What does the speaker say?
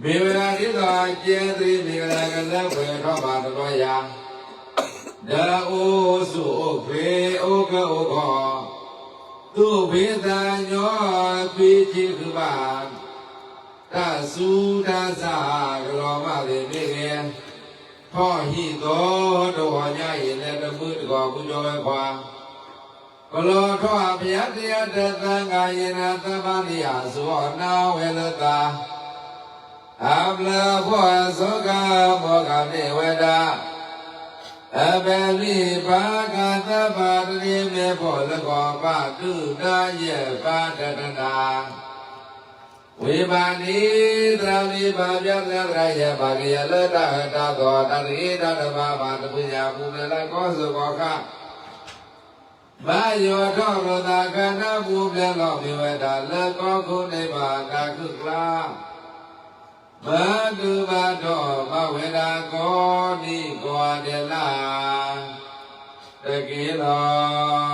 မေဝရာတိသောကျေတိမေဝရာကလည်းဝေထောပါတော်ရာဒါအိုစုအိုဖေအိုကောအိုခောသူဘေသညောပိချိသုပါတသုဒသကလောမတိမေကေဖောဟိသောတောညယေလည်းတမှုတကောကုကျော်ပဲခွာကလောထောဘုရားတရားတသံဃာယေနသဗ္ဗနိယသောနာဝေလတာအပလဘောသောကမောကမေဝဒအဘလိဘာဂသဗ္ဗတတိမေဘောလကောပတုနာယေပါတတနာဝိပါဏိသရမိဘာပြသရယေဘာဂယလတဟတသောတတိတတဘာဘာတပိယပုလလကောသုကောခဘာယောထောရတာခန္ဓာဘူပြလောမေဝဒလကောခုနိဗ္ဗာနာကုကလာဘာတုဘာတောဘဝေဒာကောနိကောတေလာတကေလော